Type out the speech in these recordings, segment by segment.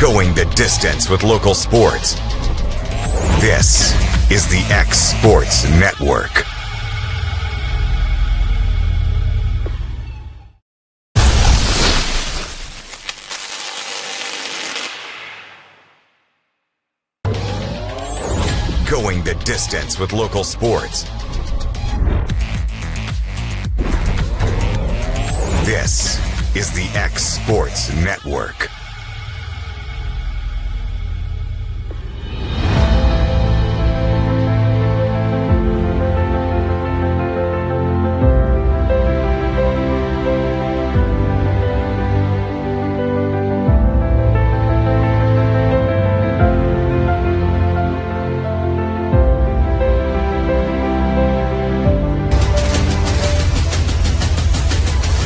Going the distance with local sports. This is the X Sports Network. Going the distance with local sports. This is the X Sports Network.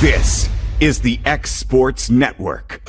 This is the X Sports Network.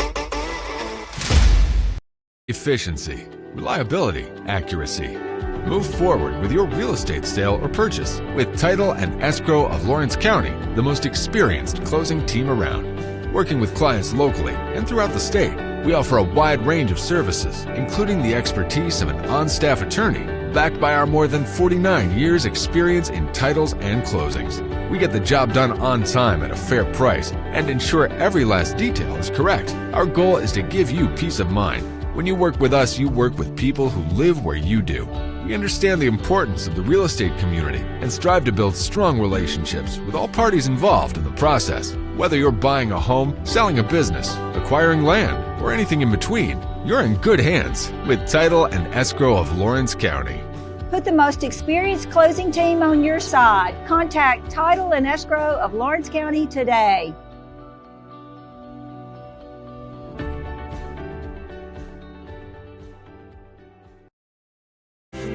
Efficiency, reliability, accuracy. Move forward with your real estate sale or purchase with Title and Escrow of Lawrence County, the most experienced closing team around. Working with clients locally and throughout the state, we offer a wide range of services, including the expertise of an on-staff attorney, backed by our more than 49 years experience in titles and closings. We get the job done on time at a fair price and ensure every last detail is correct. Our goal is to give you peace of mind. When you work with us, you work with people who live where you do. We understand the importance of the real estate community and strive to build strong relationships with all parties involved in the process. Whether you're buying a home, selling a business, acquiring land, or anything in between, you're in good hands with Title and Escrow of Lawrence County. Put the most experienced closing team on your side. Contact Title and Escrow of Lawrence County today.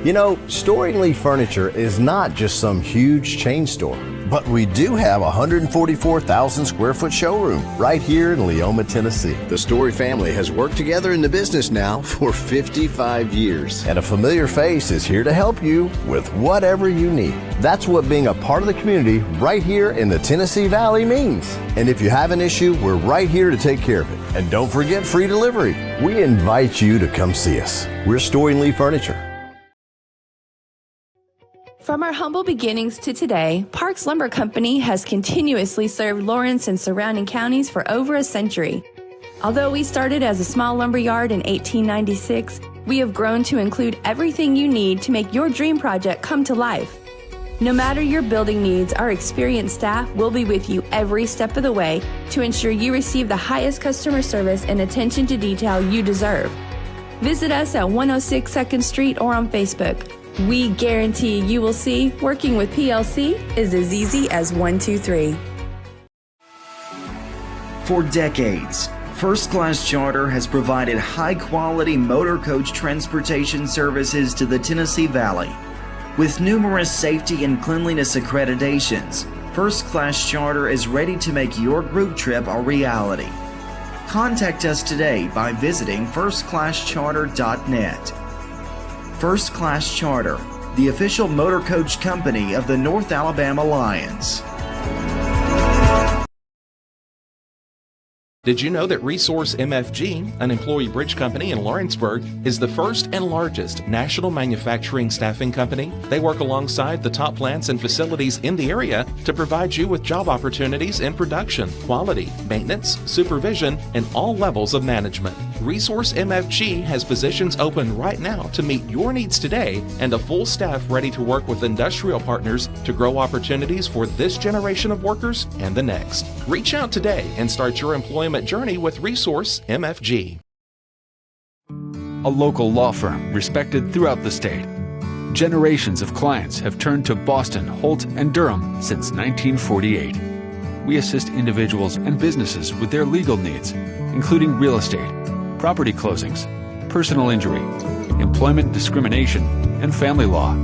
You know, Storing Lee Furniture is not just some huge chain store, but we do have a 144,000 square foot showroom right here in Leoma, Tennessee. The Story family has worked together in the business now for 55 years. And a familiar face is here to help you with whatever you need. That's what being a part of the community right here in the Tennessee Valley means. And if you have an issue, we're right here to take care of it. And don't forget free delivery. We invite you to come see us. We're Storing Lee Furniture. From our humble beginnings to today, Parks Lumber Company has continuously served Lawrence and surrounding counties for over a century. Although we started as a small lumber yard in 1896, we have grown to include everything you need to make your dream project come to life. No matter your building needs, our experienced staff will be with you every step of the way to ensure you receive the highest customer service and attention to detail you deserve. Visit us at 106 2nd Street or on Facebook. We guarantee you will see working with PLC is as easy as 1, 2, 3. For decades, First Class Charter has provided high-quality motor coach transportation services to the Tennessee Valley. With numerous safety and cleanliness accreditations, First Class Charter is ready to make your group trip a reality. Contact us today by visiting firstclasscharter.net. First Class Charter, the official motor coach company of the North Alabama Lions. Did you know that Resource MFG, an employee bridge company in Lawrenceburg, is the first and largest national manufacturing staffing company? They work alongside the top plants and facilities in the area to provide you with job opportunities in production, quality, maintenance, supervision, and all levels of management. Resource MFG has positions open right now to meet your needs today and a full staff ready to work with industrial partners to grow opportunities for this generation of workers and the next. Reach out today and start your employment journey with Resource MFG. A local law firm respected throughout the state. Generations of clients have turned to Boston, Holt, and Durham since 1948. We assist individuals and businesses with their legal needs, including real estate, property closings, personal injury, employment discrimination, and family law.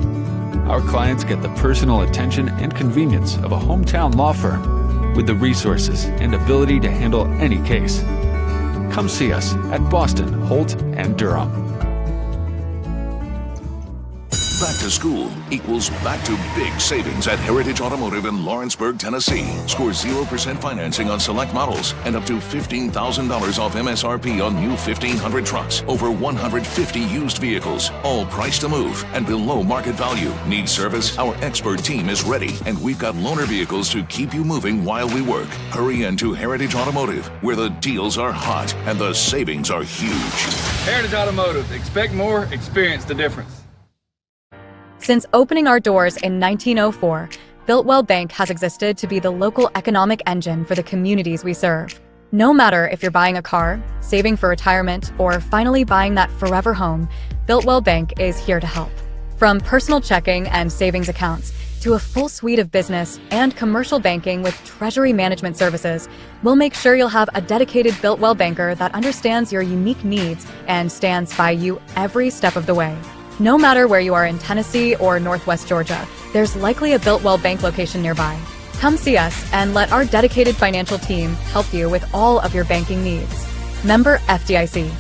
Our clients get the personal attention and convenience of a hometown law firm with the resources and ability to handle any case. Come see us at Boston, Holt, and Durham. Back to school equals back to big savings at Heritage Automotive in Lawrenceburg, Tennessee. Score 0% financing on select models and up to $15,000 off MSRP on new 1,500 trucks. Over 150 used vehicles, all priced to move and below market value. Need service? Our expert team is ready, and we've got loaner vehicles to keep you moving while we work. Hurry into Heritage Automotive, where the deals are hot and the savings are huge. Heritage Automotive. Expect more, experience the difference. Since opening our doors in 1904, Builtwell Bank has existed to be the local economic engine for the communities we serve. No matter if you're buying a car, saving for retirement, or finally buying that forever home, Builtwell Bank is here to help. From personal checking and savings accounts to a full suite of business and commercial banking with treasury management services, we'll make sure you'll have a dedicated Builtwell banker that understands your unique needs and stands by you every step of the way. No matter where you are in Tennessee or Northwest Georgia, there's likely a Builtwell Bank location nearby. Come see us and let our dedicated financial team help you with all of your banking needs. Member FDIC.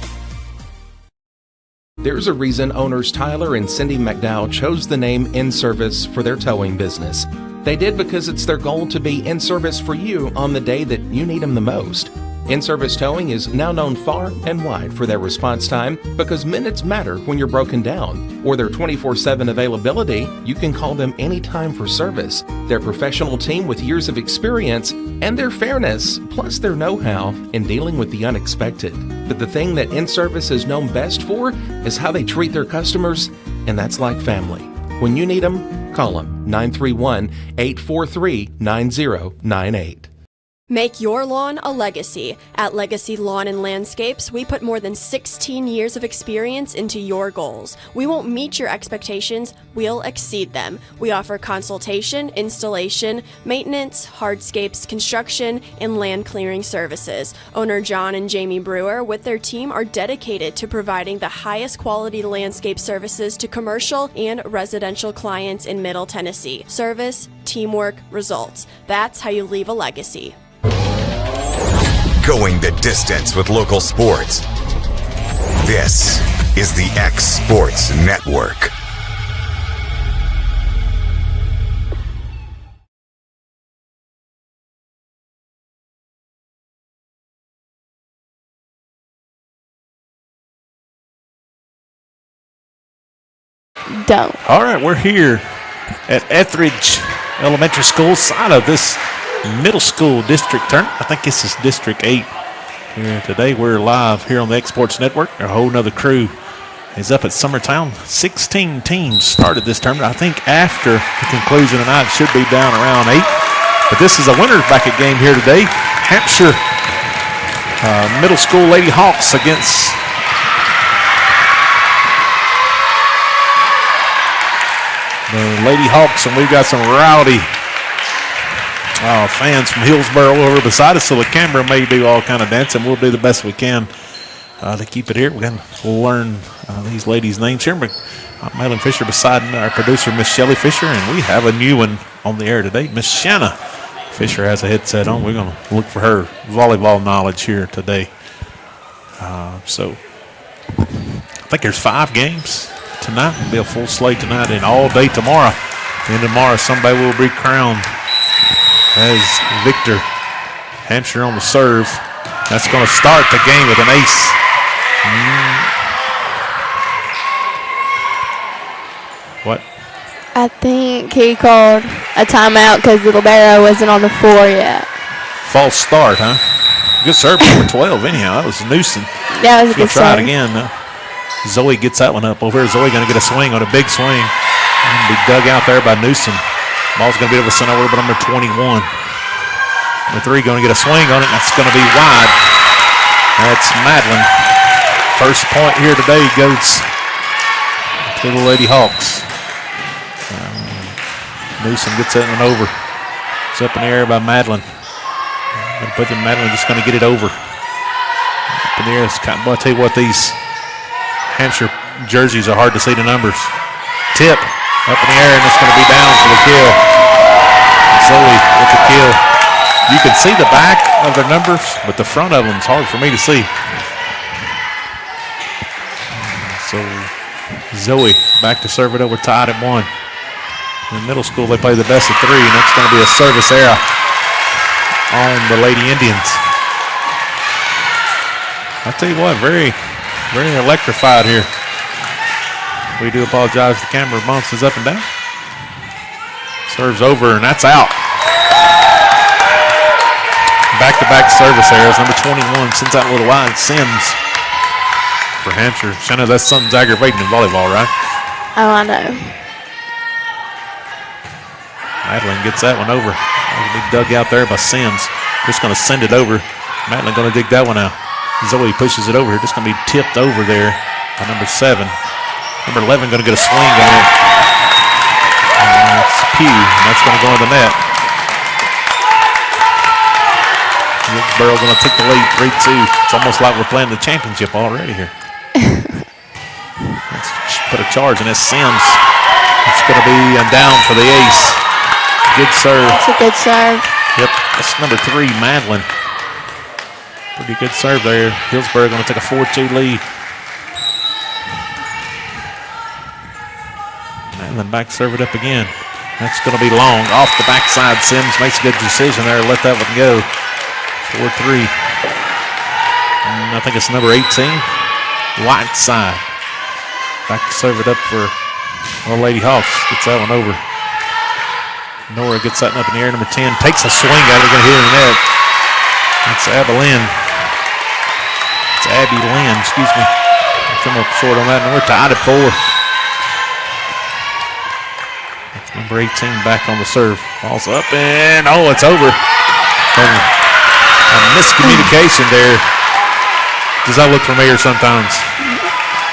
There's a reason owners Tyler and Cindy McDowell chose the name In Service for their towing business. They did because it's their goal to be in service for you on the day that you need them the most. In-Service Towing is now known far and wide for their response time because minutes matter when you're broken down, or their 24/7 availability. You can call them anytime for service. Their professional team with years of experience and their fairness, plus their know-how in dealing with the unexpected. But the thing that In-Service is known best for is how they treat their customers, and that's like family. When you need them, call them 931-843-9098. Make your lawn a legacy. At Legacy Lawn and Landscapes, we put more than 16 years of experience into your goals. We won't meet your expectations, we'll exceed them. We offer consultation, installation, maintenance, hardscapes, construction, and land clearing services. Owner John and Jamie Brewer with their team are dedicated to providing the highest quality landscape services to commercial and residential clients in Middle Tennessee. Service, teamwork, results. That's how you leave a legacy. Going the distance with local sports. This is the X Sports Network. Don't. All right, we're here at Etheridge Elementary School, side of this middle school district tournament. I think this is District 8 here today. We're live here on the X Sports Network. A whole nother crew is up at Summertown. 16 teams started this tournament. I think after the conclusion tonight it should be down around 8. But this is a winner's bracket game here today. Hampshire Middle School Lady Hawks against the Lady Hawks, and we've got some rowdy fans from Hillsboro over beside us, so the camera may do all kind of dancing. We'll do the best we can to keep it here. We're going to learn these ladies' names here. Madeline Fisher beside our producer, Miss Shelley Fisher, and we have a new one on the air today. Miss Shanna Fisher has a headset on. We're going to look for her volleyball knowledge here today. So I think there's 5 games tonight. It'll be a full slate tonight and all day tomorrow. And tomorrow somebody will be crowned as victor. Hampshire on the serve. That's going to start the game with an ace. What? I think he called a timeout because Little Barrow wasn't on the floor yet. False start, huh? Good serve, number 12 anyhow. That was Newsom. Yeah, that was a good try serve. it again. Zoe gets that one up. Over here, Zoe going to get a swing on a big swing. And be dug out there by Newsom. Ball's going to be over sent over to number 21. Number 3 going to get a swing on it. That's going to be wide. That's Madeline. First point here today goes to the Lady Hawks. Newsom gets that one over. It's up in the air by Madeline. But then Madeline just going to get it over. Up in the air. Boy, I tell you what, these Hampshire jerseys are hard to see the numbers. Tip up in the air, and it's going to be down for the kill. Zoe with the kill. You can see the back of their numbers, but the front of them is hard for me to see. So Zoe back to serve it over, tied at 1. In middle school, they play the best of 3, and that's going to be a service error on the Lady Indians. I tell you what, very, very electrified here. We do apologize. The camera bounces up and down. Serves over, and that's out. Back-to-back service errors. Number 21 sends out a little wide. Sims for Hampshire. Shanna, that's something's aggravating in volleyball, right? Oh, I know. Madeline gets that one over. That'll be dug out there by Sims. Just going to send it over. Madeline going to dig that one out. Zoe pushes it over here. Just going to be tipped over there by number 7. Number 11 going to get a swing on it. It's Pugh, and that's going to go in the net. Hillsboro going to take the lead 3-2. It's almost like we're playing the championship already here. Let's put a charge, and that's Sims. It's going to be a down for the ace. Good serve. That's a good serve. Yep, that's number 3, Madeline. Pretty good serve there. Hillsboro going to take a 4-2 lead. Madeline back serve it up again. That's going to be long. Off the backside, Sims makes a good decision there. Let that one go. 4-3. And I think it's number 18, Whiteside. Back to serve it up for Lady Hawks. Gets that one over. Nora gets that one up in the air. Number 10 takes a swing at it. Going to hit in the net. That's Abby Lynn. It's Abby Lynn, excuse me. I come up short on that, and we're tied at 4. That's number 18 back on the serve. Ball's up, and it's over. And a miscommunication there. Does that look familiar sometimes?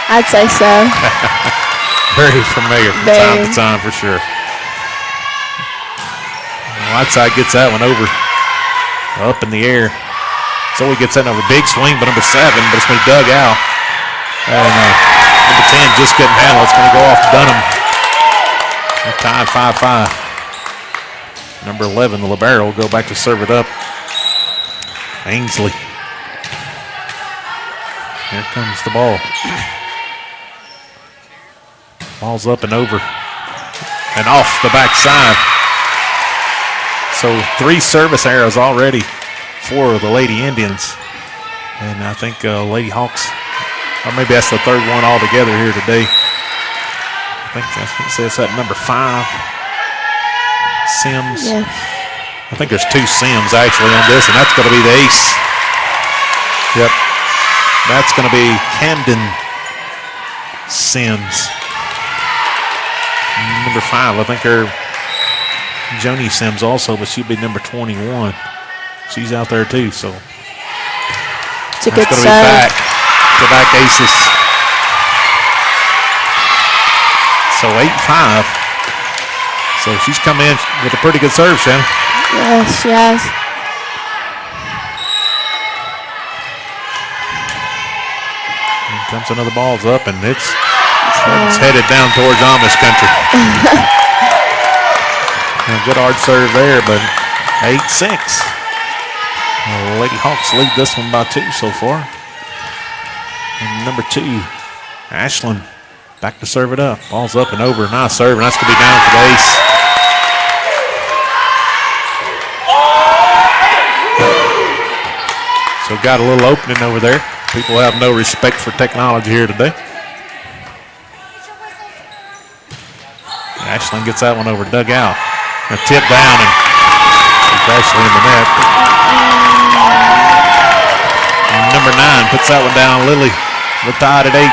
I'd say so. Very familiar from time to time, for sure. Whiteside gets that one over. Up in the air. Zoe gets that over. Big swing, but number 7, but it's been dug out. And number 10 just couldn't handle it. It's going to go off to Dunham. They're tied 5-5. Number 11, the libero, will go back to serve it up. Ainsley. Here comes the ball. Ball's up and over. And off the backside. So 3 service errors already for the Lady Indians. And I think Lady Hawks, or maybe that's the 3rd one altogether here today. I think that's what it says at number 5. Sims. Yes. I think there's 2 Sims actually on this, and that's going to be the ace. Yep. That's going to be Camden Sims. Number 5, I think they're Joni Sims also, but she'd be number 21. She's out there too, so it's a good serve. Back aces. So 8-5. So she's come in with a pretty good serve, Shannon. Yes, she has. Here comes another ball's up, and it's headed down towards Amish country. A good hard serve there, but 8-6. Lady Hawks lead this one by 2 so far. And number 2, Ashlyn, back to serve it up. Ball's up and over. Nice serve, and that's going to be down for the ace. So got a little opening over there. People have no respect for technology here today. Ashlyn gets that one over, dug out. A tip down, and it's actually in the net. And number 9 puts that one down. Lily, we're tied at 8.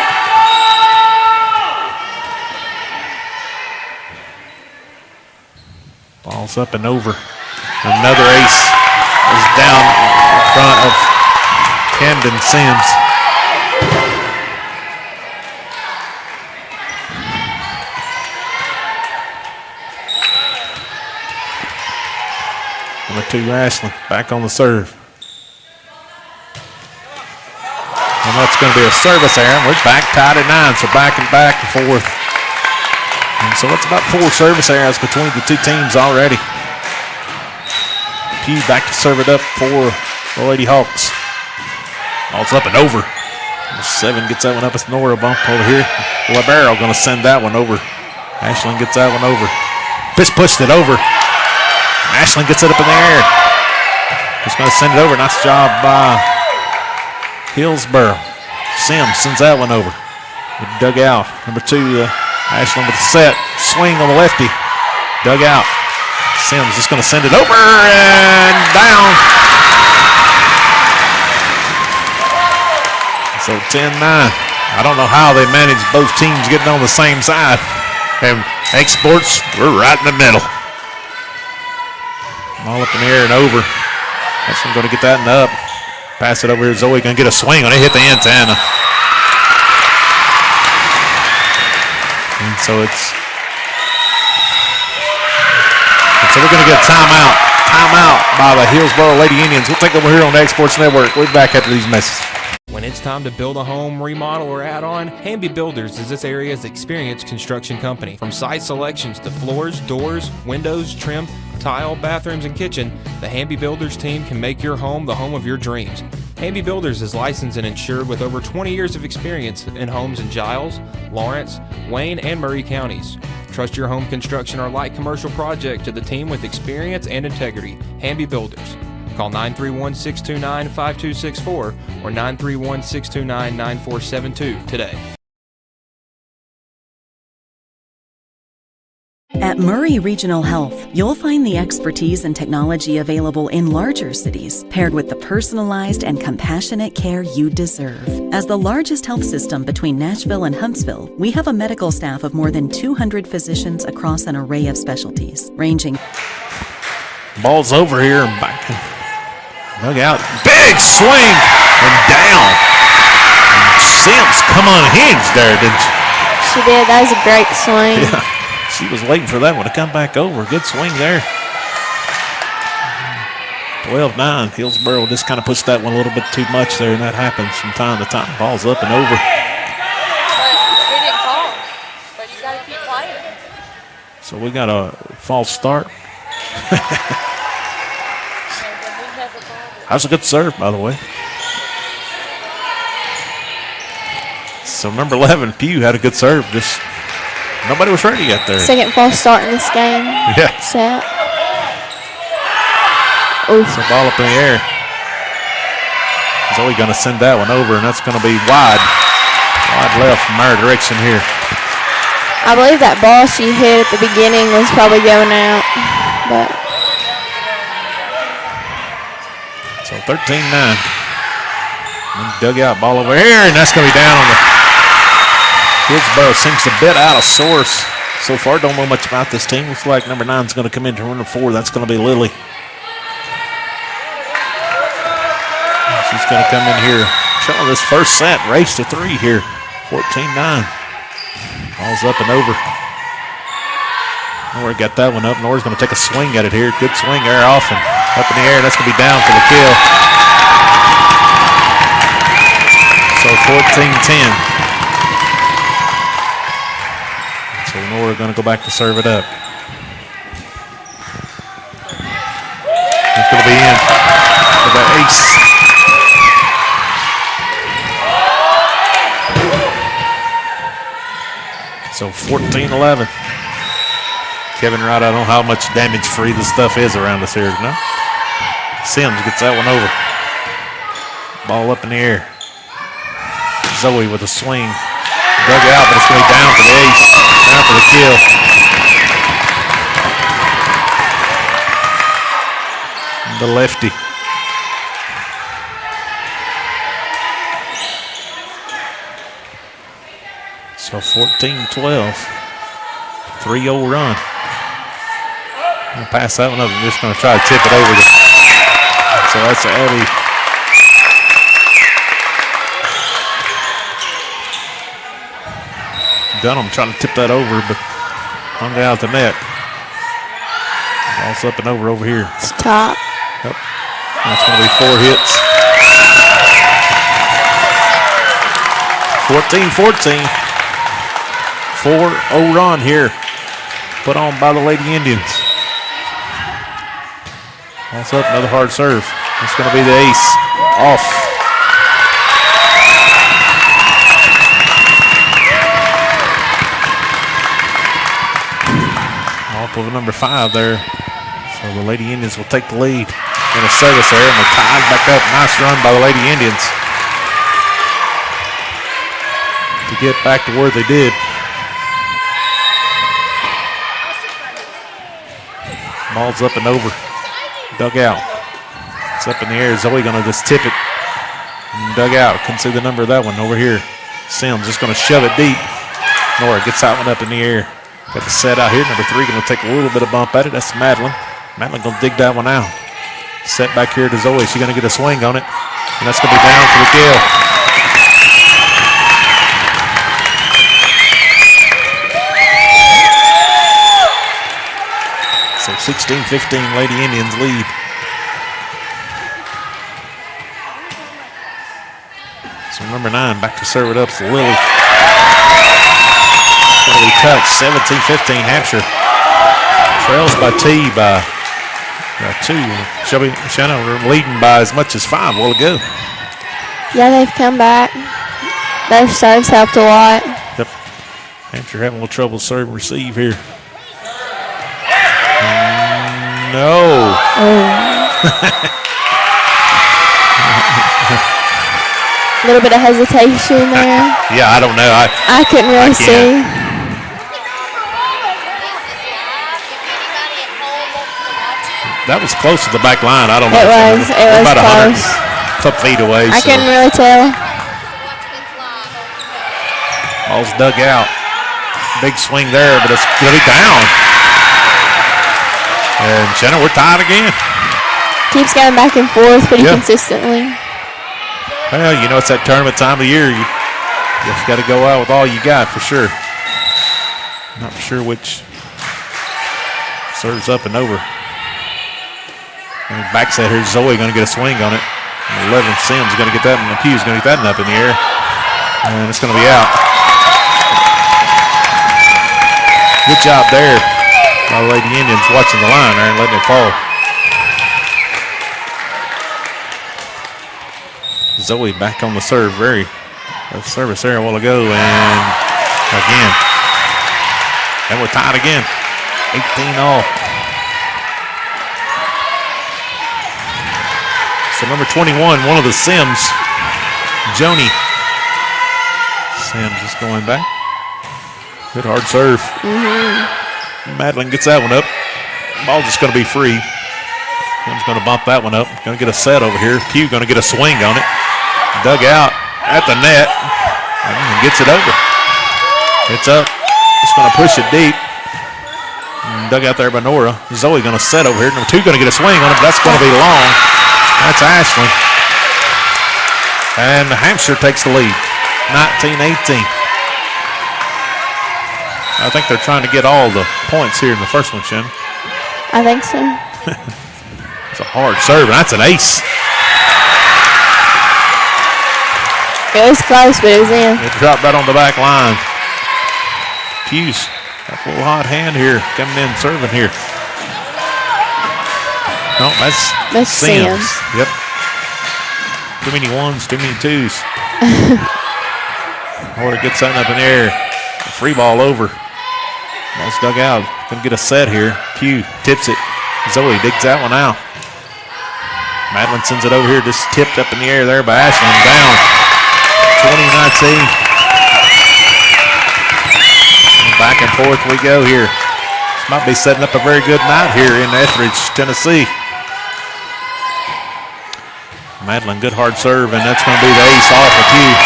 Ball's up and over. Another ace is down in front of Camden Sims. Number 2, Ashley, back on the serve. And that's going to be a service error. We're back tied at 9, so back and forth. And so it's about 4 service errors between the 2 teams already. Pugh back to serve it up for the Lady Hawks. Ball's up and over. 7 gets that one up. It's Nora bump over here. Libero going to send that one over. Ashlyn gets that one over. Pushed it over. Ashlyn gets it up in the air. Just going to send it over. Nice job by Hillsboro. Sims sends that one over. Dug out. Number 2, Ashlyn with the set. Swing on the lefty. Dug out. Sims just going to send it over and down. So 10-9. I don't know how they managed both teams getting on the same side. And Exports, we're right in the middle. All up in the air and over. That's going to get that and up. Pass it over here. Zoe going to get a swing on it. Hit the antenna. And so we're going to get a timeout. Timeout by the Hillsboro Lady Indians. We'll take over here on the Exports Network. We'll be back after these messages. When it's time to build a home, remodel, or add on, Hamby Builders is this area's experienced construction company. From site selections to floors, doors, windows, trim, tile, bathrooms, and kitchen, the Hamby Builders team can make your home the home of your dreams. Hamby Builders is licensed and insured with over 20 years of experience in homes in Giles, Lawrence, Wayne, and Murray counties. Trust your home construction or light commercial project to the team with experience and integrity. Hamby Builders. Call 931-629-5264 or 931-629-9472 today. At Murray Regional Health, you'll find the expertise and technology available in larger cities, paired with the personalized and compassionate care you deserve. As the largest health system between Nashville and Huntsville, we have a medical staff of more than 200 physicians across an array of specialties, ranging. Ball's over here and back. Dug out. Big swing and down. Sims come unhinged there, didn't she? She did. That was a great swing. Yeah. She was waiting for that one to come back over. Good swing there. 12-9. Hillsboro just kind of pushed that one a little bit too much there, and that happens from time to time. Ball's up and over. But he didn't call. But you got to keep quiet. So we got a false start. That was a good serve, by the way. So number 11, Pugh, had a good serve. Just nobody was ready yet there. Second false start in this game. Yeah. Set. Oof. So ball up in the air. Zoe going to send that one over, and that's going to be wide. Wide left from our direction here. I believe that ball she hit at the beginning was probably going out, but. So 13-9. Dug out ball over here, and that's going to be down on the Hillsboro. Seems a bit out of source so far. Don't know much about this team. Looks like number 9 is going to come in to run the 4. That's going to be Lily. She's going to come in here. Showing this first set. Race to 3 here. 14-9. Ball's up and over. Nora got that one up. Nora's going to take a swing at it here. Good swing there off and up in the air. That's going to be down for the kill. So 14-10. So Nora going to go back to serve it up. It's going to be in for the ace. So 14-11. Kevin Wright, I don't know how much damage-free this stuff is around us here. No? Sims gets that one over. Ball up in the air. Zoe with a swing. Dug out, but it's going to be down for the ace. Down for the kill. The lefty. So 14-12. 3-0 run. I'm going to pass that one up. I'm just going to try to tip it over. So that's Abby. Dunham trying to tip that over, but hung out the net. Ball's up and over here. It's top. Yep. That's going to be 4 hits. 14-14. 4-0 run here. Put on by the Lady Indians. Ball's up, another hard serve. That's going to be the ace. Off. help of number 5 there. So the Lady Indians will take the lead in a service there, and we're tied back up. Nice run by the Lady Indians to get back to where they did. Ball's up and over. Dug out. It's up in the air. Zoe going to just tip it. And dug out. Couldn't see the number of that one over here. Sims just going to shove it deep. Nora gets that one up in the air. Got the set out here. Number 3 going to take a little bit of bump at it. That's Madeline. Madeline going to dig that one out. Set back here to Zoe. She's going to get a swing on it. And that's going to be down for the kill. So 16-15 Lady Indians lead. So number 9 back to serve it up to Lily. Lily touch, 17-15 Hampshire. Trails by T by 2. Shanna leading by as much as 5 a while ago. Yeah, they've come back. Their serves helped a lot. Yep. Hampshire having a little trouble serve and receive here. No. A little bit of hesitation there. Yeah, I don't know. I couldn't really see. That was close to the back line. I don't know. It was about close. 100 some feet away. I couldn't really tell. Ball's dug out. Big swing there, but it's going to be down. And Shannon, we're tied again. Keeps going back and forth pretty consistently. Well, you know, it's that tournament time of year. You just got to go out with all you got for sure. Not sure which serves up and over. And back set here, Zoe going to get a swing on it. 11 Sims going to get that, and Pugh's going to get that one up in the air. And it's going to be out. Good job there by the Lady Indians watching the line there and letting it fall. Zoe back on the serve. Very service there a while ago, and again. And we're tied again. 18 all. So number 21, one of the Sims, Joni. Sims just going back. Good hard serve. Madeline gets that one up. Ball's just going to be free. Kim's going to bump that one up. Going to get a set over here. Pugh going to get a swing on it. Dug out at the net. And gets it over. It's up. Just going to push it deep. And dug out there by Nora. Zoe going to set over here. Number 2 going to get a swing on it, but that's going to be long. That's Ashley. And Hampshire takes the lead. 19-18. I think they're trying to get all the points here in the first one, Shannon. I think so. It's a hard serve, and that's an ace. It was close, but it was in. It dropped right on the back line. Pugh's got a little hot hand here, coming in serving here. No, that's Sims. Yep. Too many ones, too many twos. Horta gets that up in the air. Free ball over. Ball's dug out. Gonna get a set here. Pugh tips it. Zoe digs that one out. Madeline sends it over here, just tipped up in the air there by Ashland. Down. 20-19. Back and forth we go here. This might be setting up a very good night here in Etheridge, Tennessee. Madeline, good hard serve, and that's going to be the ace off of Pugh.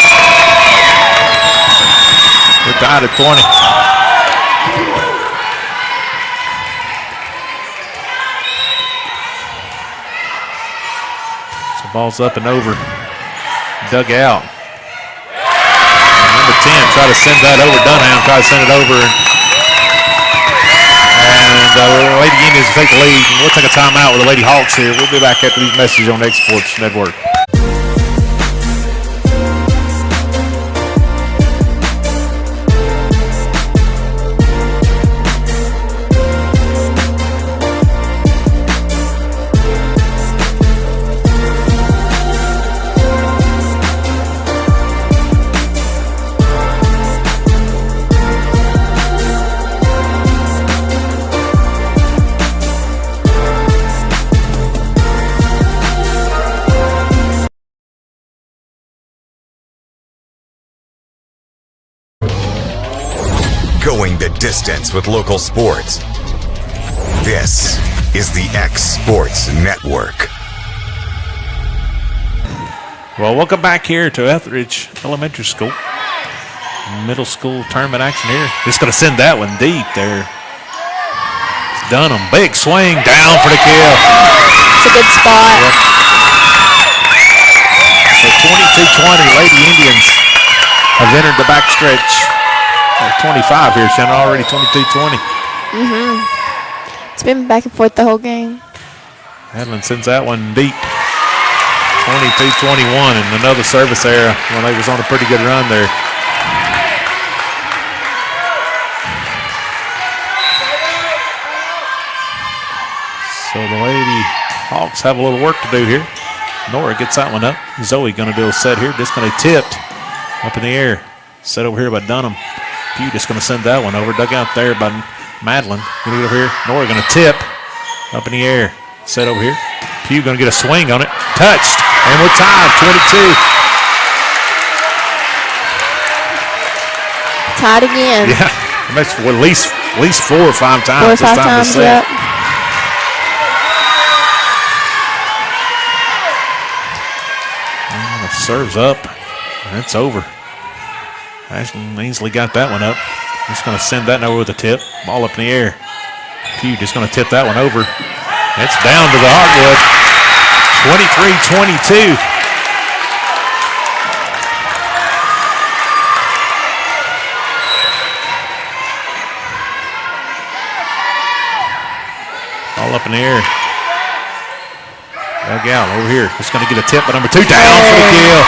We're tied at 20. So ball's up and over. Dug out. And number 10 try to send that over. Dunham try to send it over. And Lady Indians will take the lead. And we'll take a timeout with the Lady Hawks here. We'll be back after these messages on X Sports Network. going the distance with local sports. This is the X Sports Network. Well, welcome back here to Etheridge Elementary School. Middle school tournament action here. Just going to send that one deep there. It's Dunham. Big swing down for the kill. It's a good spot. Yep. So 22-20, Lady Indians have entered the back stretch. 25 here, Shannon, already 22-20. It's been back and forth the whole game. Hadlin sends that one deep. 22-21, and another service error when they was on a pretty good run there. So the Lady Hawks have a little work to do here. Nora gets that one up. Zoe going to do a set here. Just going to tipped up in the air. Set over here by Dunham. Pugh just going to send that one over. Dug out there by Madeline. Going to get over here. Nora going to tip up in the air. Set over here. Pugh going to get a swing on it. Touched. And we're tied, 22. Tied again. Yeah. That's at least 4 or 5 times. 4 or 5 times, yep. Serves up, and it's over. Ashton easily got that one up. Just going to send that over with a tip. Ball up in the air. Pugh just going to tip that one over. It's down to the hardwood. 23-22. Ball up in the air. Gal over here. Just going to get a tip, but number 2 down for the kill.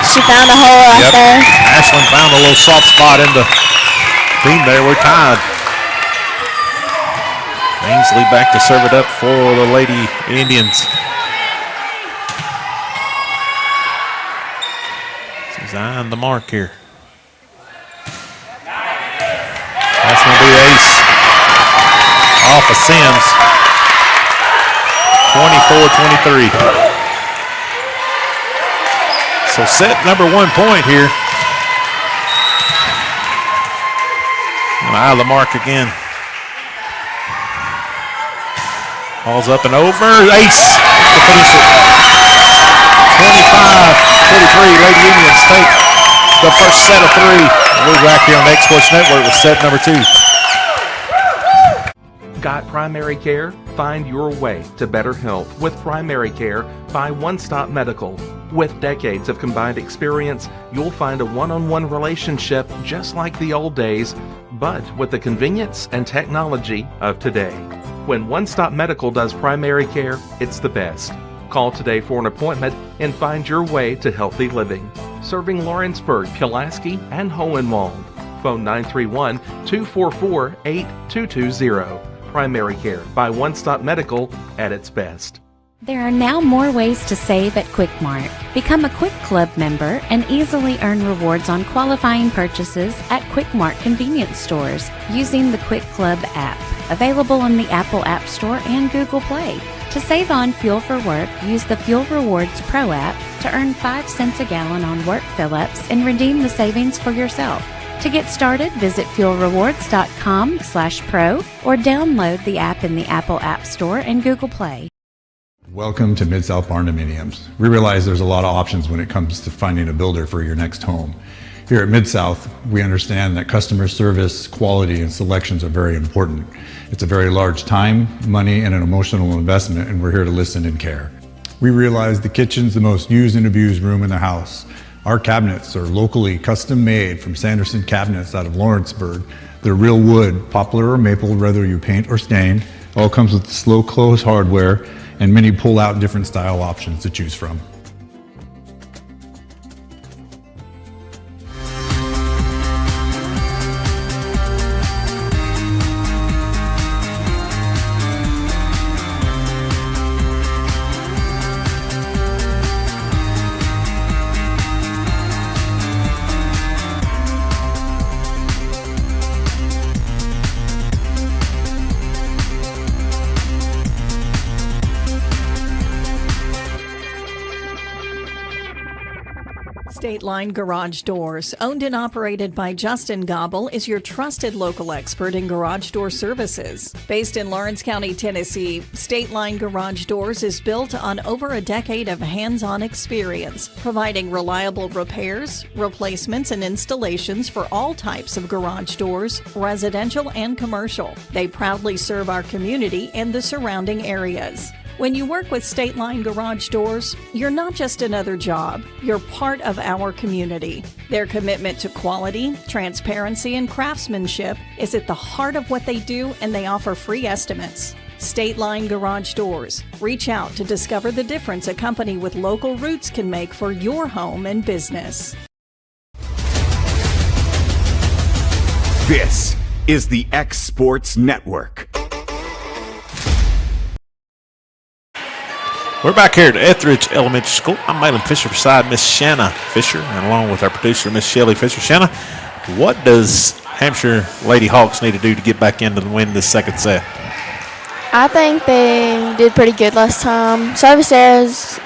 She found a hole out there. Ashlyn found a little soft spot in the team there. We're tied. Ainsley back to serve it up for the Lady Indians. She's eyeing the mark here. That's going to be the ace off of Sims. 24-23. So set number 1 point here. Eye the mark again. Ball's up and over. Ace to finish it. 25-23. Lady Indians take the first set of 3. We're back here on the X Sports Network with set number 2. Got primary care? Find your way to better health with primary care by One Stop Medical. With decades of combined experience, you'll find a one-on-one relationship just like the old days, but with the convenience and technology of today. When One Stop Medical does primary care, it's the best. Call today for an appointment and find your way to healthy living. Serving Lawrenceburg, Pulaski, and Hohenwald. Phone 931-244-8220. Primary care by One Stop Medical at its best. There are now more ways to save at Quick Mart. Become a Quick Club member and easily earn rewards on qualifying purchases at Quick Mart convenience stores using the Quick Club app, available on the Apple App Store and Google Play. To save on fuel for work, use the Fuel Rewards Pro app to earn 5 cents a gallon on work fill-ups and redeem the savings for yourself. To get started, visit fuelrewards.com/pro or download the app in the Apple App Store and Google Play. Welcome to Mid-South Barndominiums. We realize there's a lot of options when it comes to finding a builder for your next home. Here at Mid-South, we understand that customer service, quality, and selections are very important. It's a very large time, money, and an emotional investment, and we're here to listen and care. We realize the kitchen's the most used and abused room in the house. Our cabinets are locally custom made from Sanderson Cabinets out of Lawrenceburg. They're real wood, poplar or maple, whether you paint or stain. All comes with slow close hardware and many pull-out different style options to choose from. State Line Garage Doors, owned and operated by Justin Gobble, is your trusted local expert in garage door services. Based in Lawrence County, Tennessee, State Line Garage Doors is built on over a decade of hands-on experience, providing reliable repairs, replacements, and installations for all types of garage doors, residential and commercial. They proudly serve our community and the surrounding areas. When you work with State Line Garage Doors, you're not just another job, you're part of our community. Their commitment to quality, transparency, and craftsmanship is at the heart of what they do, and they offer free estimates. State Line Garage Doors. Reach out to discover the difference a company with local roots can make for your home and business. This is the X Sports Network. We're back here at Etheridge Elementary School. I'm Malin Fisher beside Miss Shanna Fisher, and along with our producer, Miss Shelley Fisher. Shanna, what does Hampshire Lady Hawks need to do to get back into the win this second set? I think they did pretty good last time. Service errors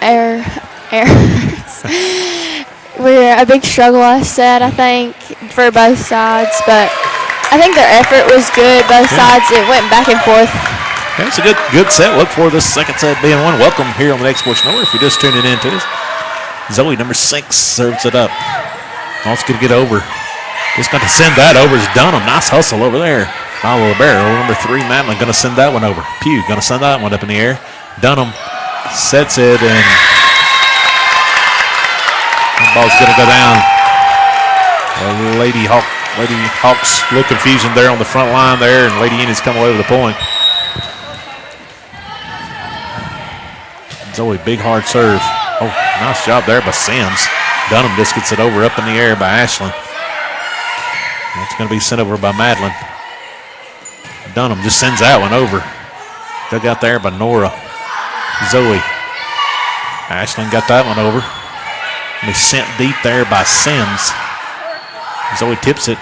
were a big struggle last set, I think, for both sides. But I think their effort was good. Both sides, it went back and forth. Okay, it's a good set. Look for this second set being won. Welcome here on the X Sports Network. If you're just tuning in to us, Zoe, number 6, serves it up. Also going to get over. Just going to send that over. It's Dunham. Nice hustle over there. Follow the barrel. Number 3, Madeline, going to send that one over. Pugh going to send that one up in the air. Dunham sets it, and the ball's going to go down. Lady Hawks, a little confusion there on the front line there, and Lady Union's come away with a point. Zoe, big hard serve. Oh, nice job there by Sims. Dunham just gets it over up in the air by Ashlyn. That's going to be sent over by Madeline. Dunham just sends that one over. Dug out there by Nora. Zoe. Ashlyn got that one over. And sent deep there by Sims. Zoe tips it.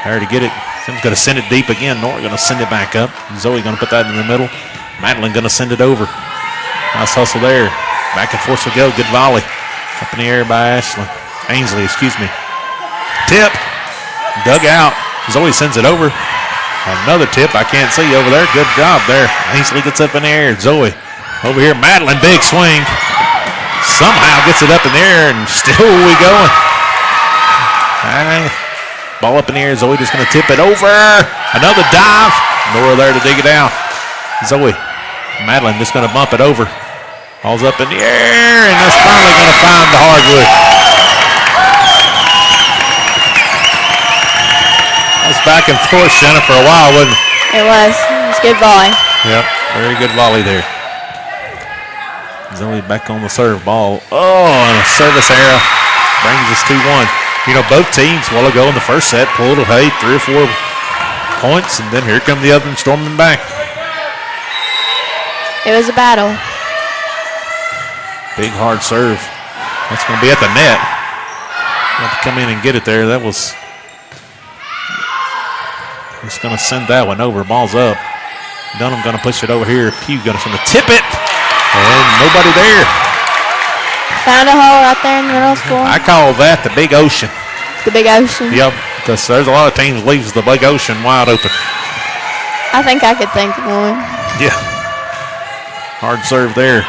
There to get it. Sims going to send it deep again. Nora going to send it back up. Zoe going to put that in the middle. Madeline going to send it over. Nice hustle there. Back and forth we go. Good volley. Up in the air by Ainsley, excuse me. Tip. Dug out. Zoe sends it over. Another tip I can't see over there. Good job there. Ainsley gets up in the air. Zoe over here. Madeline, big swing. Somehow gets it up in the air, and still we going. Ball up in the air. Zoe just going to tip it over. Another dive. Nora there to dig it out. Zoe. Madeline just going to bump it over. Ball's up in the air, and that's finally going to find the hardwood. That was back and forth, Shanna, for a while, wasn't it? It was. It was good volley. Yep, very good volley there. Zoe back on the serve ball. Oh, and a service error brings us 2-1. You know, both teams, a while ago in the first set, pulled away 3 or 4 points, and then here come the other one storming back. It was a battle. Big hard serve. That's going to be at the net. Have to come in and get it there. That was. He's going to send that one over. Ball's up. Dunham going to push it over here. Pugh going to tip it. And nobody there. Found a hole right there in the middle school. I call that the big ocean. The big ocean? Yep, because there's a lot of teams leaves the big ocean wide open. I think I could think of one. Yeah. Hard serve there.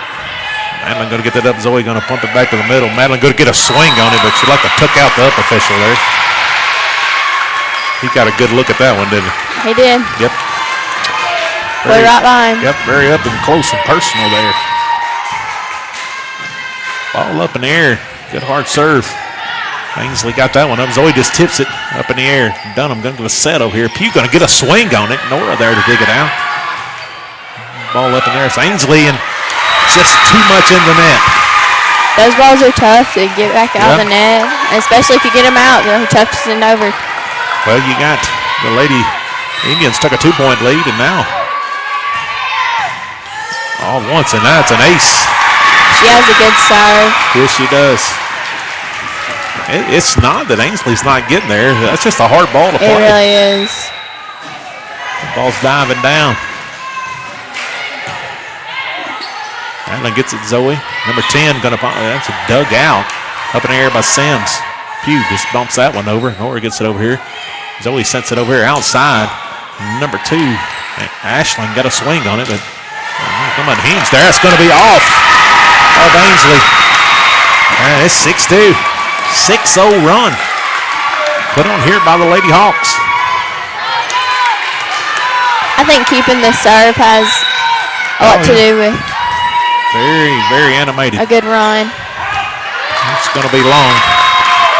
Madeline going to get that up. Zoe going to pump it back to the middle. Madeline going to get a swing on it, but she like to took out the up official there. He got a good look at that one, didn't he? He did. Yep. Flew right by him. Yep, very up and close and personal there. Ball up in the air. Good hard serve. Ainsley got that one up. Zoe just tips it up in the air. Dunham going to get a set over here. Pugh going to get a swing on it. Nora there to dig it out. Ball up in there. It's Ainsley, and just too much in the net. Those balls are tough to get back out of the net, especially if you get them out. They're tough to send over. Well, you got the Lady Indians took a 2-point lead, and now all at once, and now it's an ace. She has a good serve. Yes, she does. It's not that Ainsley's not getting there. That's just a hard ball to play. It really is. The ball's diving down. Madeline gets it, Zoe. Number 10 going to, that's a dug out. Up in the air by Sims. Pugh just bumps that one over. Nora gets it over here. Zoe sends it over here outside. Number 2, Ashland got a swing on it, but come on, hinge there. It's going to be off of Ainsley. And it's 6-2. 6-0 run. Put on here by the Lady Hawks. I think keeping the serve has a lot to do with very, very animated. a good run. It's going to be long.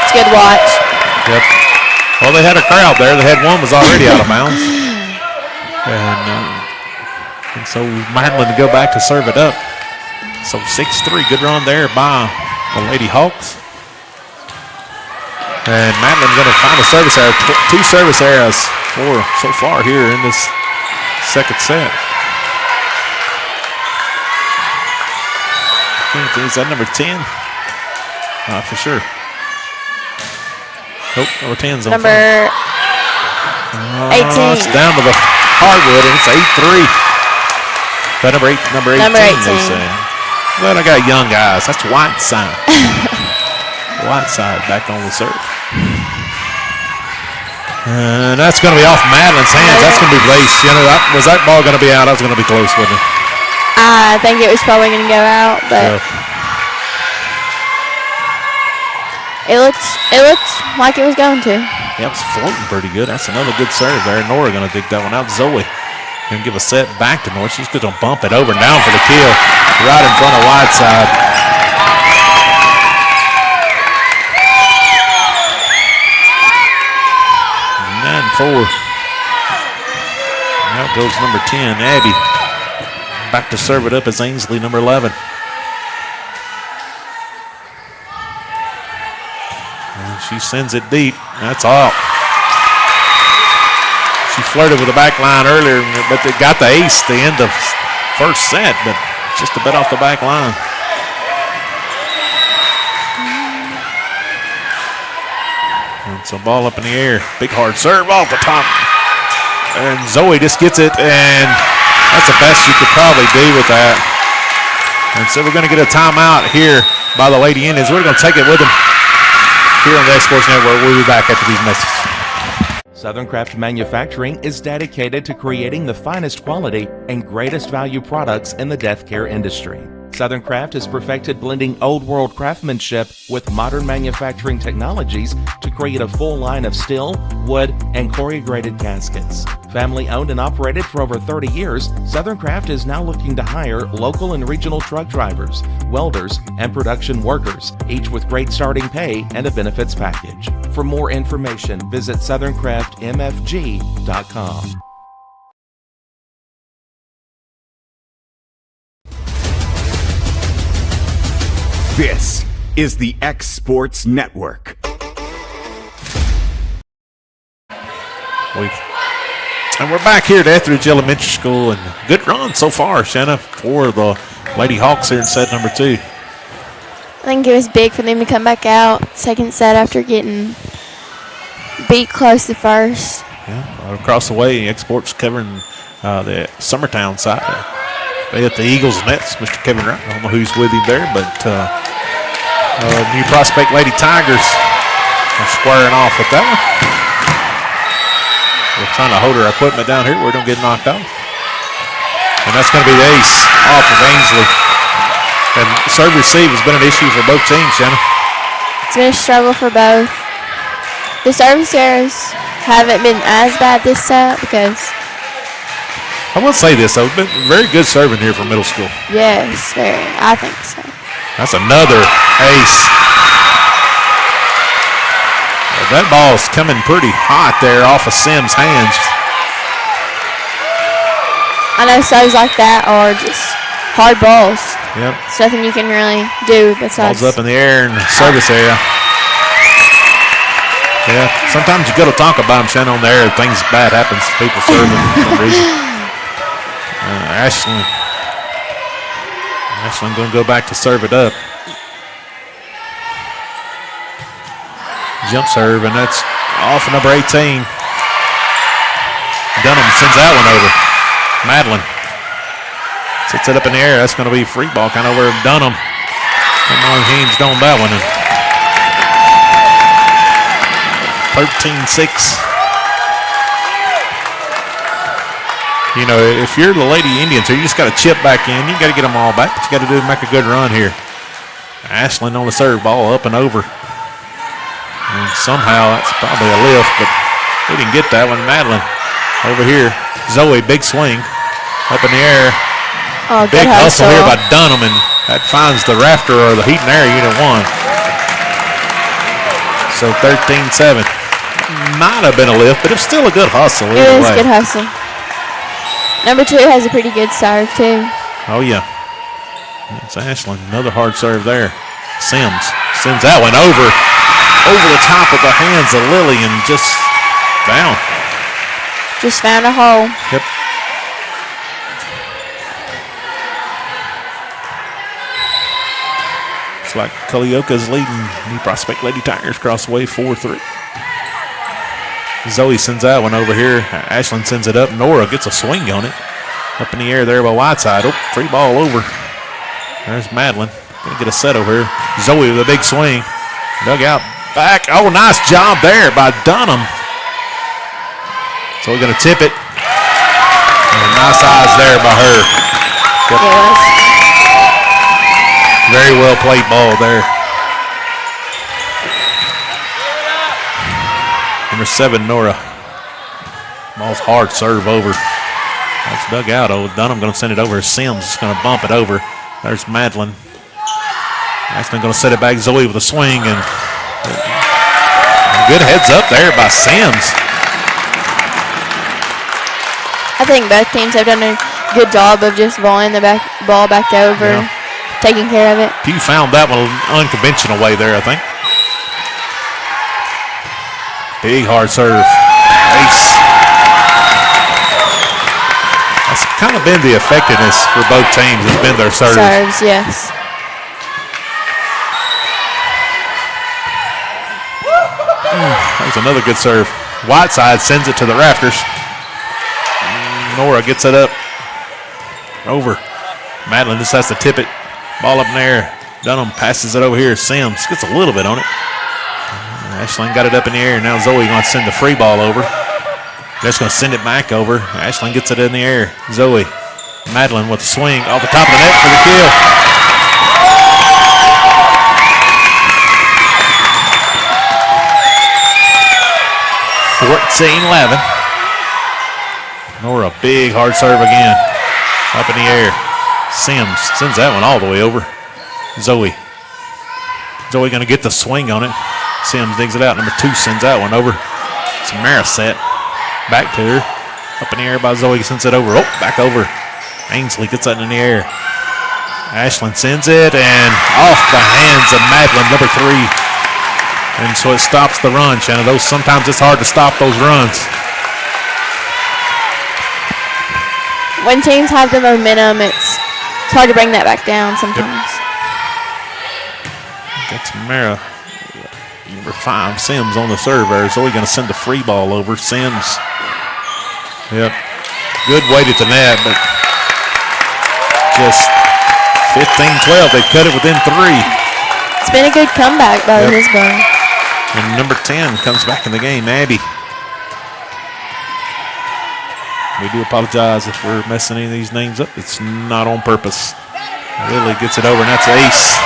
It's a good watch. Yep. Well, they had a crowd there. They had one was already out of bounds. And so Madeline to go back to serve it up. So 6-3, good run there by the Lady Hawks. And Madeline going to find a service error. 2 service errors for so far here in this second set. Is that number 10? For sure. Nope, number 10's on Number 18. It's down to the hardwood, and it's 8-3. But number 18. They say. Well, I got young guys. That's Whiteside. Whiteside back on the serve. And that's going to be off Madeline's hands. That's going to be laced. You know, was that ball going to be out? I was going to be close with it. I think it was probably going to go out, but it looked like it was going to. Yeah, it was floating pretty good. That's another good serve there. Nora going to dig that one out. Zoe going to give a set back to Nora. She's going to bump it over and down for the kill right in front of Whiteside. 9-4. Out goes number 10, Abby. Back to serve it up as Ainsley, number 11. And she sends it deep. That's all. She flirted with the back line earlier, but they got the ace at the end of first set, but just a bit off the back line. And so ball up in the air. Big hard serve off the top. And Zoe just gets it, and that's the best you could probably do with that. And so we're going to get a timeout here by the Lady Indians. We're going to take it with them here on the X Sports Network. We'll be back after these messages. Southern Craft Manufacturing is dedicated to creating the finest quality and greatest value products in the death care industry. Southern Craft has perfected blending old world craftsmanship with modern manufacturing technologies to create a full line of steel, wood, and corrugated caskets. Family owned and operated for over 30 years, Southern Craft is now looking to hire local and regional truck drivers, welders, and production workers, each with great starting pay and a benefits package. For more information, visit SouthernCraftMFG.com. This is the X Sports Network. And we're back here at Etheridge Elementary School, and good run so far, Shanna, for the Lady Hawks here in set number 2. I think it was big for them to come back out second set after getting beat close to first. Yeah, across the way, X Sports covering the Summertown side. They hit the Eagles Nets, Mr. Kevin Wright. I don't know who's with him there, but New Prospect Lady Tigers are squaring off with that one. We're trying to hold our equipment down here. We don't get knocked out. And that's going to be the ace off of Ainsley. And serve receive has been an issue for both teams, Shanna. It's been a struggle for both. The service errors haven't been as bad this set because I will say this, though. Been very good serving here for middle school. yes, very. I think so. That's another ace. That ball's coming pretty hot there off of Sims' hands. I know serves like that are just hard balls. Yep. There's nothing you can really do besides. Ball's up in the air in the service area. Yeah, sometimes you got to talk about them, Shannon, on the air. Things bad happens. People serving for some reason. Ashland going to go back to serve it up. Jump serve, and that's off of number 18. Dunham sends that one over. Madeline sets it up in the air. That's going to be free ball kind of over Dunham. Come on, hinged on that one. And 13-6. You know, if you're the Lady Indians here, you just got to chip back in. You got to get them all back, but you got to do make a good run here. Ashland on the serve, ball up and over. And somehow that's probably a lift, but we didn't get that one. Madeline over here. Zoe, big swing up in the air. Oh, big hustle here by Dunham, and that finds the rafter or the heat and air unit 1. So 13-7. Might have been a lift, but it was still a good hustle. It was a good hustle. Number 2 has a pretty good serve, too. Oh, yeah. It's Ashland. Another hard serve there. Sims sends that one over the top of the hands of Lily and just down. Just found a hole. Yep. Looks like Culleoka's leading New Prospect Lady Tigers across the way 4-3. Zoe sends that one over here. Ashland sends it up. Nora gets a swing on it. Up in the air there by Whiteside. Oh, free ball over. There's Madeline. Gonna get a set over here. Zoe with a big swing. Dug out back. Oh, nice job there by Dunham. So we're gonna tip it. And nice eyes there by her. Yep. Yes. Very well played ball there. Number 7, Nora. Ball's hard serve over. That's dug out. Oh, Dunham going to send it over. Sims is going to bump it over. There's Madeline. Ashland going to set it back. Zoe with a swing. And good heads up there by Sims. I think both teams have done a good job of just volleying the ball back over, taking care of it. Pew found that one unconventional way there, I think. Big hard serve. Ace. That's kind of been the effectiveness for both teams. Has been their serves. Serves, yes. That was another good serve. Whiteside sends it to the rafters. Nora gets it up. Over. Madeline just has to tip it. Ball up in the air. Dunham passes it over here. Sims gets a little bit on it. Ashland got it up in the air. Now Zoe going to send the free ball over. Just going to send it back over. Ashland gets it in the air. Zoe. Madeline with a swing off the top of the net for the kill. (14-11). Nora, big hard serve again. Up in the air. Sims sends that one all the way over. Zoe going to get the swing on it. Sims digs it out. Number 2 sends that one over. It's Marisette. Back to her. Up in the air by Zoe. Sends it over. Oh, back over. Ainsley gets that in the air. Ashland sends it and off the hands of Madeline, number 3. And so it stops the run, Shannon. Sometimes it's hard to stop those runs. When teams have the momentum, it's hard to bring that back down sometimes. That's Mara. Number 5, Sims on the serve there. Zoe going to send the free ball over. Sims. Yep. Good weight at the net, but just 15-12. They cut it within 3. It's been a good comeback by Hillsboro. And number 10 comes back in the game, Abby. We do apologize if we're messing any of these names up. It's not on purpose. Lily gets it over, and that's ace.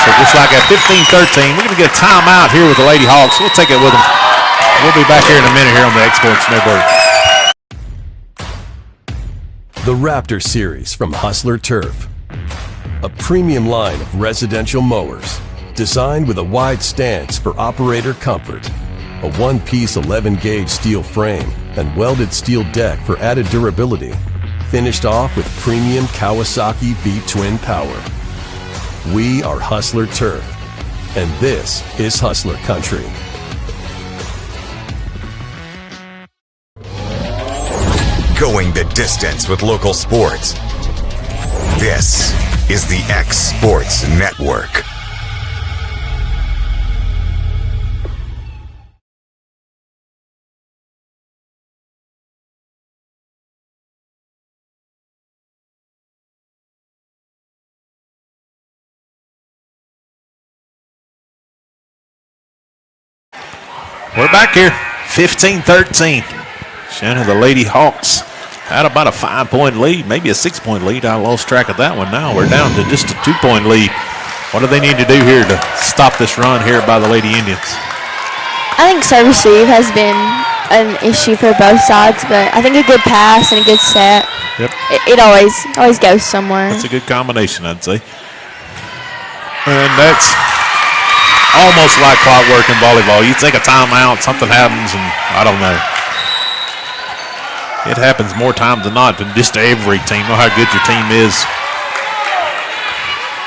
So just like at 15-13, we're going to get a timeout here with the Lady Hawks. We'll take it with them. We'll be back here in a minute here on the Exports Network. The Raptor Series from Hustler Turf. A premium line of residential mowers designed with a wide stance for operator comfort. A one-piece 11-gauge steel frame and welded steel deck for added durability. Finished off with premium Kawasaki V-twin power. We are Hustler Turf, and this is Hustler Country. Going the distance with local sports. This is the X Sports Network. We're back here, 15-13. Shannon, the Lady Hawks had about a 5-point lead, maybe a 6-point lead. I lost track of that one now. We're down to just a 2-point lead. What do they need to do here to stop this run here by the Lady Indians? I think serve receive has been an issue for both sides, but I think a good pass and a good set, it always goes somewhere. That's a good combination, I'd say. And that's almost like clockwork in volleyball. You take a timeout, something happens, and I don't know. It happens more times than not than just every team. Know how good your team is.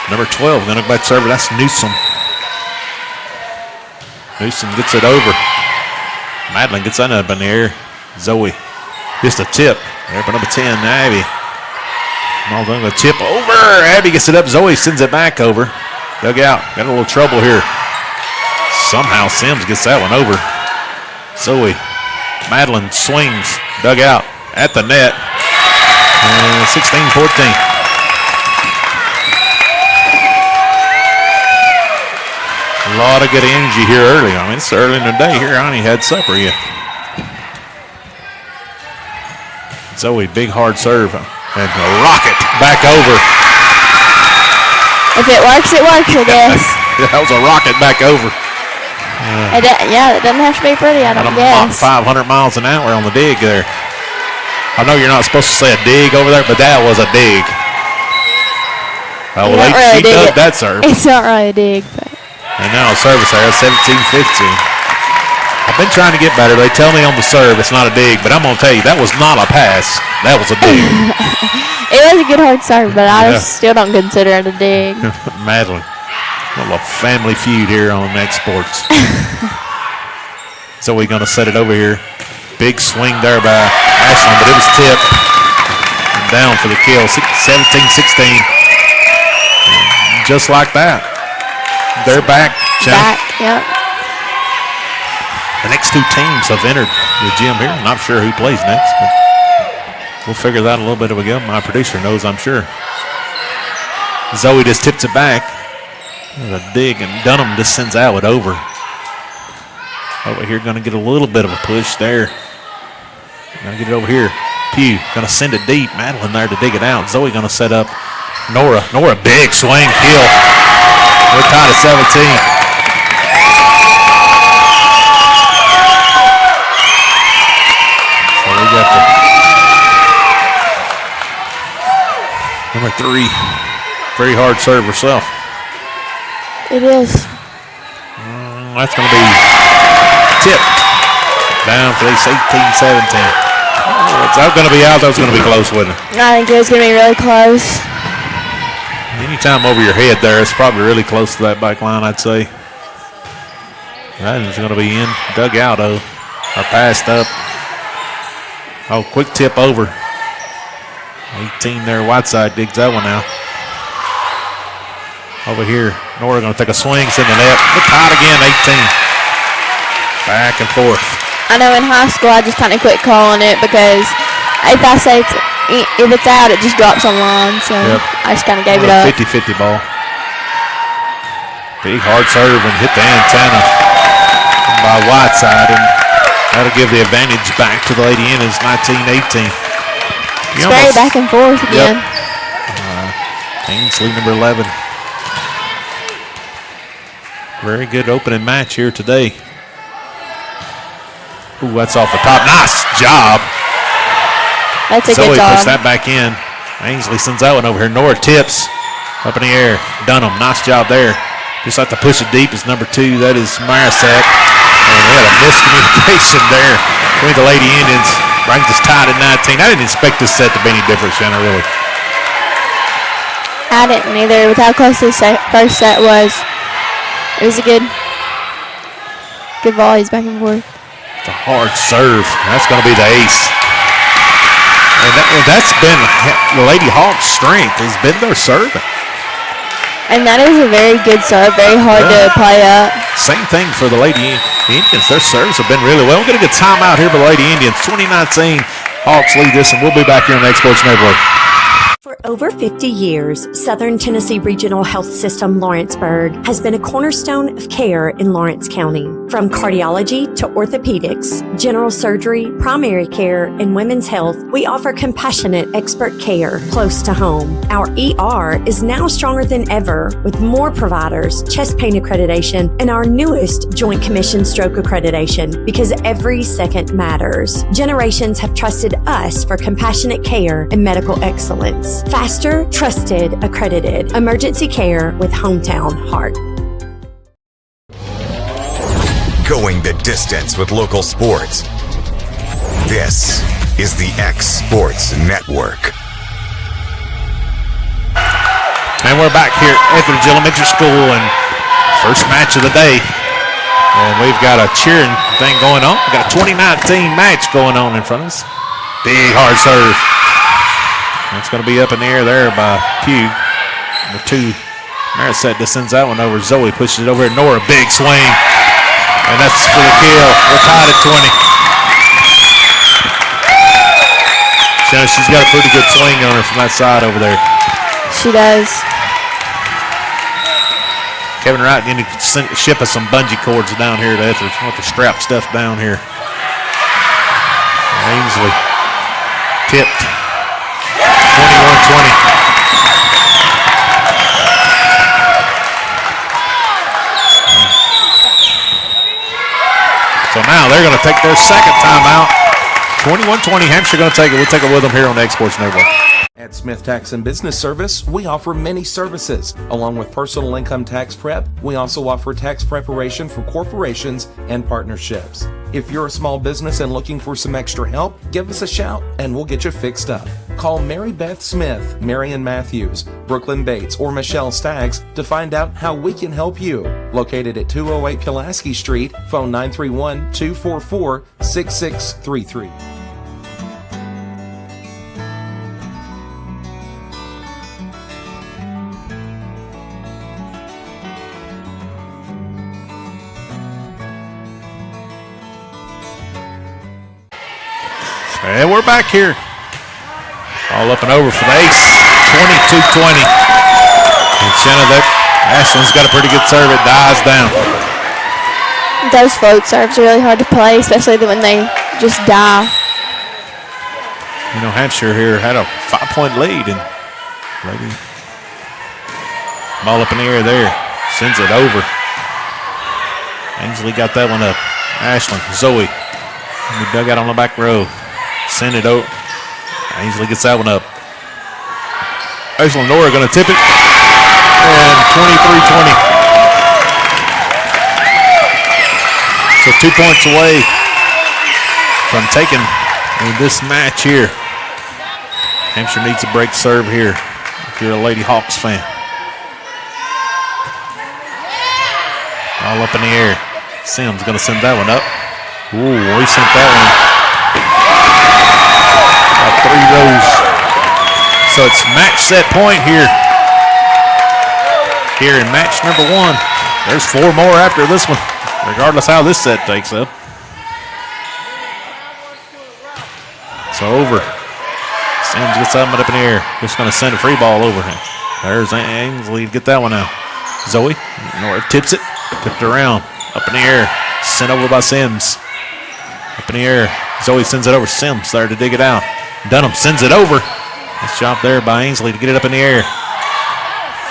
Number 12, going to go back to server. That's Newsom. Newsom gets it over. Madeline gets that up in the air. Zoe, just a tip. There for number 10, Abby. Going to tip over. Abby gets it up. Zoe sends it back over. Dug out. Got a little trouble here. Somehow Sims gets that one over. Zoe. Madeline swings. Dug out at the net. 16-14. A lot of good energy here early. I mean, it's early in the day here. I ain't had supper yet. Zoe, big hard serve. And a rocket back over. If it works, I guess. That was a rocket back over. It doesn't have to be pretty, I don't guess. 500 miles an hour on the dig there. I know you're not supposed to say a dig over there, but that was a dig. Well, she dug that serve. It's not really a dig, but. And now a service there, 17-15. I've been trying to get better. They tell me on the serve it's not a dig, but I'm going to tell you, that was not a pass. That was a dig. It was a good hard serve, but I still don't consider it a dig. Madeline. A little family feud here on Next Sports. So we're going to set it over here. Big swing there by Ashland, but it was tipped. And down for the kill, 17-16. Just like that. They're back. Back, yep. The next two teams have entered the gym here. I'm not sure who plays next, but we'll figure that a little bit ago. My producer knows, I'm sure. Zoe just tips it back. There's a dig, and Dunham just sends out it over. Over here, going to get a little bit of a push there. Going to get it over here. Pugh going to send it deep. Madeline there to dig it out. Zoe going to set up Nora. Nora, big swing, kill. We're tied at 17. So we got the number 3. Very hard serve herself. It is. That's going to be tipped. Down for this 18-17. It's not going to be out. That was going to be close, wasn't it? I think it was going to be really close. Anytime over your head there, it's probably really close to that back line, I'd say. That is going to be in. Dug out, or passed up. Oh, quick tip over. 18 there. Whiteside digs that one out. Over here, Nora going to take a swing, send the net. We're tied again, 18. Back and forth. I know in high school I just kind of quit calling it because if I say if it's out, it just drops on line. So I just kind of gave it up. 50-50 ball. Big hard serve and hit the antenna by Whiteside, and that'll give the advantage back to the Lady Indians, 19-18. It's very back and forth again. Ainsley, number 11. Very good opening match here today. Ooh, that's off the top. Nice job. That's a good job. Zoe puts that back in. Ainsley sends that one over here. Nora tips up in the air. Dunham, nice job there. Just like to push it deep is number 2. That is Marisette. And we had a miscommunication there between the Lady Indians. Brings us tied at 19. I didn't expect this set to be any different, Shanna, really. I didn't either. With how close this first set was, it was a good volleys back and forth. It's a hard serve. That's going to be the ace. And that's been the Lady Hawks' strength, has been their serving. And that is a very good serve, very hard to play up. Same thing for the Lady Indians. Their serves have been really well. We're going to get a timeout here by the Lady Indians. 2019, Hawks lead this, and we'll be back here on the Sports Network. For over 50 years, Southern Tennessee Regional Health System Lawrenceburg has been a cornerstone of care in Lawrence County. From cardiology to orthopedics, general surgery, primary care, and women's health, we offer compassionate expert care close to home. Our ER is now stronger than ever with more providers, chest pain accreditation, and our newest Joint Commission stroke accreditation because every second matters. Generations have trusted us for compassionate care and medical excellence. Faster, trusted, accredited. Emergency care with hometown heart. Going the distance with local sports. This is the X Sports Network. And we're back here at Etheridge Elementary School and first match of the day. And we've got a cheering thing going on. We've got a 2019 match going on in front of us. Big hard serve. It's going to be up in the air there by Pugh. The two. Marisette just sends that one over. Zoe pushes it over. Nora, big swing. And that's for the kill. We're tied at 20. She's got a pretty good swing on her from that side over there. She does. Kevin Wright need to ship us some bungee cords down here to Etheridge. I want the strap stuff down here. Ainsley tipped. 21-20. So now they're going to take their second timeout. 21-20. Hampshire going to take it. We'll take it with them here on the X Sports Network. At Smith Tax and Business Service, we offer many services. Along with personal income tax prep, we also offer tax preparation for corporations and partnerships. If you're a small business and looking for some extra help, give us a shout and we'll get you fixed up. Call Mary Beth Smith, Marion Matthews, Brooklyn Bates, or Michelle Staggs to find out how we can help you. Located at 208 Pulaski Street, phone 931-244-6633. And we're back here. All up and over for the ace. 22-20. And Shanna, Ashland's got a pretty good serve. It dies down. Those float serves are really hard to play, especially when they just die. You know, Hampshire here had a 5-point lead. And Lady, ball up in the air there. Sends it over. Ainsley got that one up. Ashland, Zoe. We dug out on the back row. Send it over. Ainsley gets that one up. Ashland Nora going to tip it. And 23-20. So 2 points away from taking this match here. Hampshire needs a break serve here if you're a Lady Hawks fan. All up in the air. Sims going to send that one up. Ooh, he sent that one. 3 rows. So it's match set point here. Here in match number 1. There's 4 more after this one, regardless how this set takes up. So over. Sims gets that one up in the air. Just going to send a free ball over him. There's Ainsley to get that one out. Zoe, Nora tips it. Tipped around. Up in the air. Sent over by Sims. Up in the air. Zoe sends it over. Sims there to dig it out. Dunham sends it over. Nice job there by Ainsley to get it up in the air.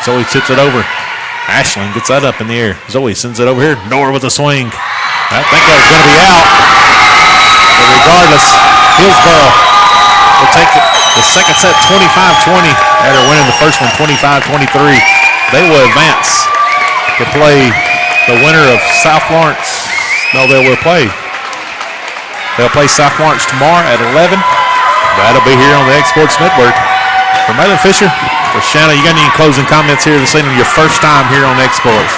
Zoe tips it over. Ashland gets that up in the air. Zoe sends it over here. Nora with a swing. I think that was going to be out. But regardless, Hillsboro will take the second set 25-20 after winning the first one 25-23. They will advance to play the winner of South Lawrence. No, they will play. They'll play South Lawrence tomorrow at 11. That'll be here on the X Sports Network. For Malin Fisher, for Shanna, you got any closing comments here this evening? Your first time here on X Sports.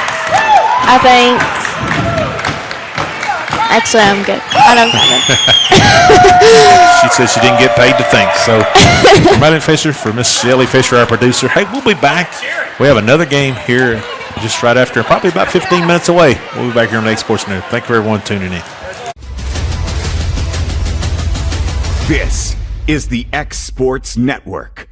I think. Actually, I'm good. I don't think. She said she didn't get paid to think. So, for Malin Fisher, for Miss Shelley Fisher, our producer, hey, we'll be back. We have another game here just right after, probably about 15 minutes away. We'll be back here on the X Sports Network. Thank you for everyone tuning in. This is the X Sports Network.